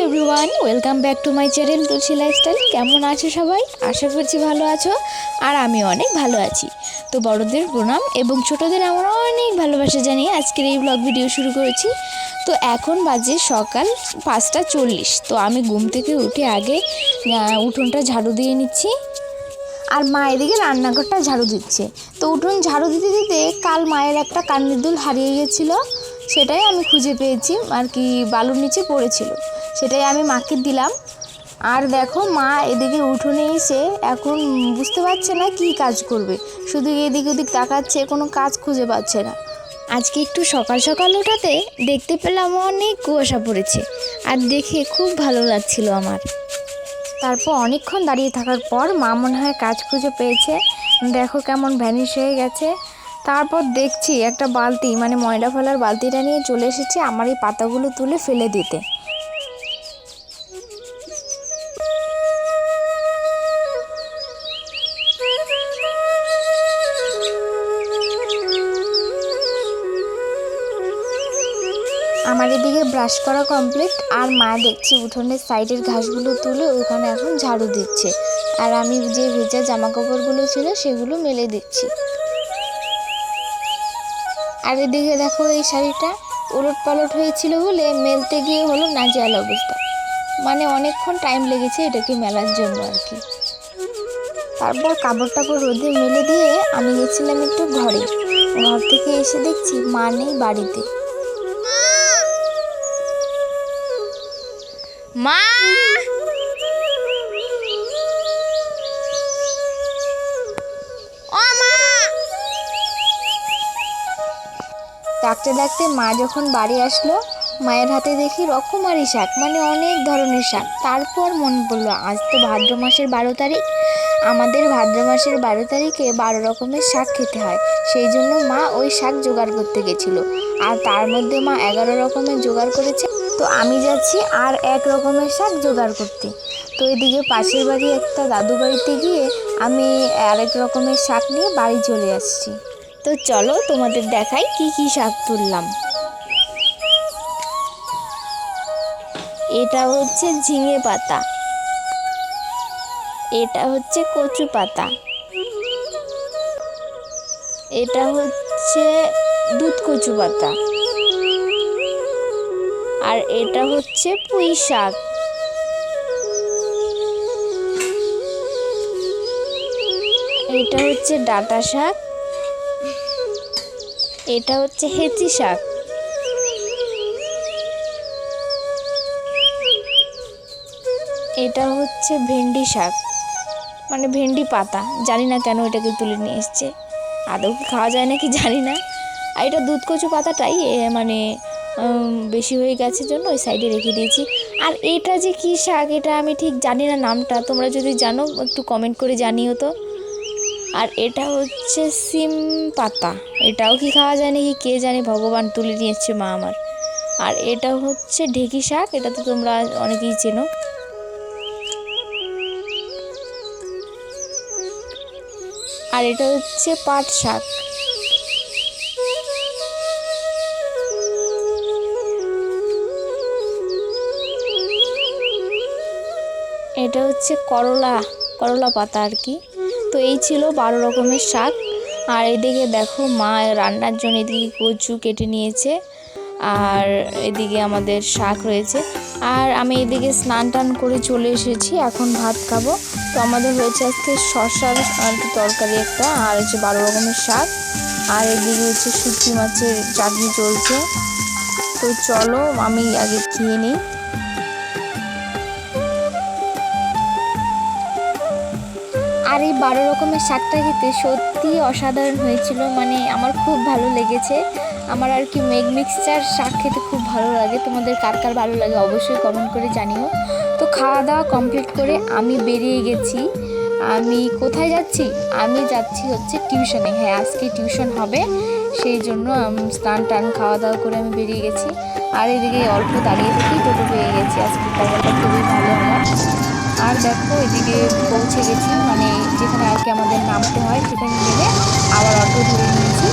Everyone, welcome back to my channel Tulsi lifestyle. কেমন আছো সবাই? আশা করছি ভালো আছো, আর আমি অনেক ভালো আছি। তো বড়দের প্রণাম এবং ছোটদের আমার অনেক ভালোবাসা জানিয়ে আজকের এই ব্লগ ভিডিও শুরু করেছি। তো এখন বাজে সকাল 5:40। তো আমি ঘুম থেকে উঠে আগে উঠোনটা ঝাড়ু দিয়ে নিচ্ছি, আর মা এদিকে রান্নাঘরটা ঝাড়ু দিচ্ছে। তো উঠোন ঝাড়ু দিতে দিতে কাল মায়ের একটা কানের দুল হারিয়ে গেছিলো, সেটাই আমি খুঁজে পেয়েছি আর কি, বালুর নিচে পড়েছিল, সেটাই আমি মাকে দিলাম। আর দেখো মা এদিকে উঠোনে এসে এখন বুঝতে পারছে না কি কাজ করবে, শুধু এদিক ওদিক তাকাচ্ছে, কোনো কাজ খুঁজে পাচ্ছে না। আজকে একটু সকাল সকাল ওঠাতে দেখতে পেলাম অনেক কুয়াশা পড়েছে, আর দেখে খুব ভালো লাগছিল আমার। তারপর অনেকক্ষণ দাঁড়িয়ে থাকার পর মা মনে হয় কাজ খুঁজে পেয়েছে, দেখো কেমন ভ্যানিশ হয়ে গেছে। তারপর দেখছি একটা বালতি, মানে ময়লা ফেলার বালতিটা নিয়ে চলে এসেছে আমার এই পাতাগুলো তুলে ফেলে দিতে। আমার এদিকে ব্রাশ করা কমপ্লিট, আর মা দেখছি উঠোনের সাইডের ঘাসগুলো তুলে ওখানে এখন ঝাড়ু দিচ্ছে, আর আমি যে ভেজা জামা কাপড়গুলো ছিল সেগুলো মেলে দিচ্ছি। আর এদিকে দেখো এই শাড়িটা উলট পালট হয়েছিল বলে মেলতে গিয়ে হলো নাজেহাল অবস্থা, মানে অনেকক্ষণ টাইম লেগেছে এটাকে মেলার জন্য আর কি। তারপর কাপড় টাপড় রোদে মেলে দিয়ে আমি গেছিলাম একটু ঘরে। ঘর থেকে এসে দেখছি মা নেই বাড়িতে। মা, ও মা। ডাকতে ডাকতে মা যখন বাড়ি আসলো, মায়ের হাতে দেখি রকমারি শাক, মানে অনেক ধরনের শাক। তারপর মনে পড়লো আজ তো ভাদ্র মাসের 12 তারিখ, আমাদের ভাদ্র মাসের 12 তারিখে 12 রকমের শাক খেতে হয়, সেই জন্য মা ওই শাক জোগাড় করতে গেছিলো। আর তার মধ্যে মা 11 রকমের জোগাড় করেছে, তো আমি যাচ্ছি আর 1 রকমের শাক জোগাড় করতে। তো এদিকে পাশের বাড়ি একটা দাদু বাড়িতে গিয়ে আমি আরেক রকমের শাক নিয়ে বাড়ি চলে আসছি। তো চলো তোমাদের দেখাই কি কি শাক তুললাম। এটা হচ্ছে ঝিঙে পাতা, এটা হচ্ছে কচু পাতা, এটা হচ্ছে দুধ কচু পাতা, আর এটা হচ্ছে পুঁই শাক, এটা হচ্ছে ডাঁটা শাক, এটা হচ্ছে হেঁচি শাক, এটা হচ্ছে ভেন্ডি শাক, মানে ভেন্ডি পাতা, জানি না কেন এটাকে তুলে নিয়ে এসছে, আদৌ কি খাওয়া যায় নাকি জানি না। আর এটা দুধ কচু পাতাটাই মানে বেশি হয়ে গেছে জন্য ওই সাইডে রেখে দিয়েছি। আর এটা যে কী শাক এটা আমি ঠিক জানি না নামটা, তোমরা যদি জানো একটু কমেন্ট করে জানিও তো। আর এটা হচ্ছে সিম পাতা, এটাও কি খাওয়া যায় নাকি কে জানে, ভগবান, তুলে নিয়ে এসছে মা আমার। আর এটা হচ্ছে ঢেঁকি শাক, এটা তো তোমরা অনেকেই চেনো। আর এটা হচ্ছে পাট শাক। এটা হচ্ছে করলা পাতা আর কি। তো এই ছিল 12 রকমের শাক। আর এদিকে দেখো মা রান্নার জন্য এদিকে কচু কেটে নিয়েছে, আর এদিকে আমাদের শাক রয়েছে। আর আমি এদিকে স্নান টান করে চলে এসেছি, এখন ভাত খাবো। তো আমাদের হয়েছে আজকে শসার আর কি তরকারি একটা, আর হচ্ছে 12 রকমের শাক, আর এদিকে হচ্ছে শুটকি মাছের চাটনি চলছে। তো চলো আমি আগে খেয়ে নিই। আর এই 12 রকমের শাকটা খেতে সত্যিই অসাধারণ হয়েছিল, মানে আমার খুব ভালো লেগেছে। আমার আর কি মিক্সচার শাক খেতে খুব ভালো লাগে, তোমাদের কার কার ভালো লাগে অবশ্যই কমেন্ট করে জানিও। তো খাওয়া দাওয়া কমপ্লিট করে আমি বেরিয়ে গেছি। আমি কোথায় যাচ্ছি? আমি যাচ্ছি হচ্ছে টিউশনে। হ্যাঁ, আজকে টিউশন হবে, সেই জন্য স্নান টান খাওয়া দাওয়া করে আমি বেরিয়ে গেছি। আর এদিকে অল্প দাঁড়িয়ে থেকেই টোটো পেয়ে গেছি, আজকে খবরটা খুবই ভালো আমার। আর দেখো এদিকে পৌঁছে গেছি, মানে যেখানে আর কি আমাদের নামতে হয় সেখানে নেমে আবার অটো ধরে নিয়েছি।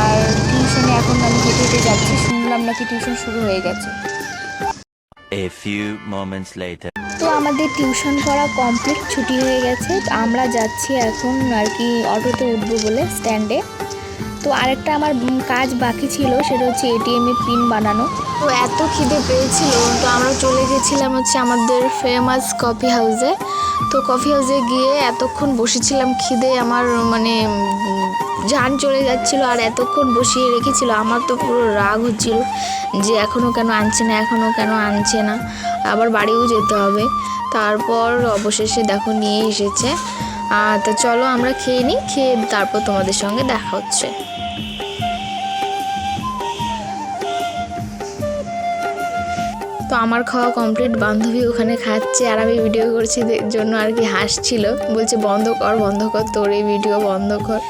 আর টিউশনে এখন আমি হেঁটে হেঁটে যাচ্ছি, শুনলাম নাকি টিউশন শুরু হয়ে গেছে। A few moments later. তো আমাদের টিউশন পড়া কমপ্লিট, ছুটি হয়ে গেছে। তো আমরা যাচ্ছি এখন আর কি অটোতে উঠবো বলে স্ট্যান্ডে। তো আরেকটা আমার কাজ বাকি ছিল, সেটা হচ্ছে এটিএমে পিন বানানো। তো এত খিদে পেয়েছিল, তো আমরা চলে গেছিলাম হচ্ছে আমাদের ফেমাস কফি হাউসে। তো কফি হাউসে গিয়ে এতক্ষণ বসেছিলাম, খিদে আমার মানে জান চলে যাচ্ছিল, আর এতক্ষণ বসিয়ে রেখেছিল। আমার তো পুরো রাগ হচ্ছিল যে এখনও কেন আনছে না, এখনও কেন আনছে না, আবার বাড়িও যেতে হবে। তারপর অবশেষে দেখো নিয়ে এসেছে। তো চলো আমরা খেয়ে নিই, খেয়ে তারপর তোমাদের সঙ্গে দেখা হচ্ছে। তো আমার খাওয়া কমপ্লিট, বান্ধবী ওখানে খাচ্ছে আর আমি ভিডিও করছি জন্য আর কি হাসছিল, বলছে বন্ধ কর বন্ধ কর, তোর এই ভিডিও বন্ধ কর।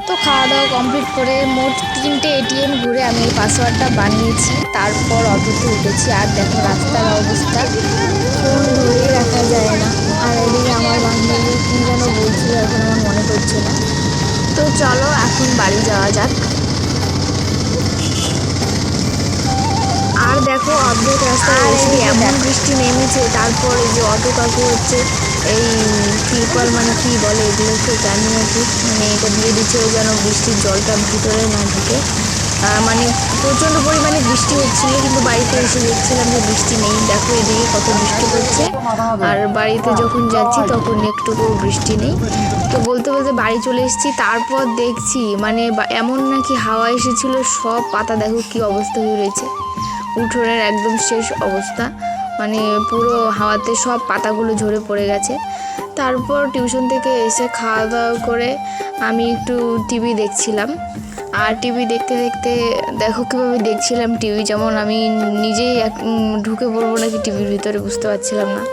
তো খাওয়া দাওয়া কমপ্লিট করে মোট 3টে এটিএম ঘুরে আমি এই পাসওয়ার্ডটা বানিয়েছি। তারপর অটোতে উঠেছি। আর দেখো রাস্তার অবস্থা, ফোন ধরেই রাখা যায় না। আর এদিকে আমার বান্ধবী কী যেন বলছিল, এখন আমার মনে পড়ছে না। তো চলো এখন বাড়ি যাওয়া যাক। আর দেখো অর্ধেক রাস্তায় এসে এমন বৃষ্টি নেমেছে। তারপরে যে অটো কাকু হচ্ছে এই তিরপল মানে কী বলে এগুলোকে জানি না ঠিক, মানে এটা দিয়ে দিচ্ছে যেন বৃষ্টির জলটা ভিতরে না ঢুকে। মানে প্রচণ্ড পরিমাণে বৃষ্টি হচ্ছিল, কিন্তু বাড়িতে এসে দেখছিলাম যে বৃষ্টি নেই। দেখো এদিকে কত বৃষ্টি হচ্ছে, আর বাড়িতে যখন যাচ্ছি তখন একটুকু বৃষ্টি নেই। তো বলতে বলতে বাড়ি চলে এসেছি। তারপর দেখছি মানে এমন নাকি হাওয়া এসেছিল, সব পাতা দেখো কী অবস্থা হয়ে রয়েছে। উঠোনের একদম শেষ অবস্থা, মানে পুরো হাওয়াতে সব পাতাগুলো ঝরে পড়ে গেছে। তারপর টিউশন থেকে এসে খাওয়া দাওয়া করে আমি একটু টিভি দেখছিলাম। আর টিভি দেখতে দেখতে দেখো কীভাবে দেখছিলাম টিভি, যেমন আমি নিজেই ঢুকে পড়বো নাকি টিভির ভিতরে, বুঝতে পারছিলাম না।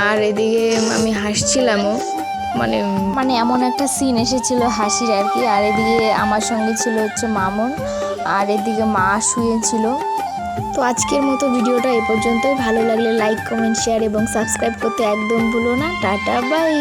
আর এদিকে আমি হাসছিলামও, মানে এমন একটা সিন এসেছিল হাসির আর কি। আর এদিকে আমার সঙ্গে ছিল হচ্ছে মামুন, আর এদিকে মা শুয়েছিল। তো আজকের মতো ভিডিওটা এ পর্যন্তই। ভালো লাগলে লাইক, কমেন্ট, শেয়ার এবং সাবস্ক্রাইব করতে একদম ভুলো না। Tata, by.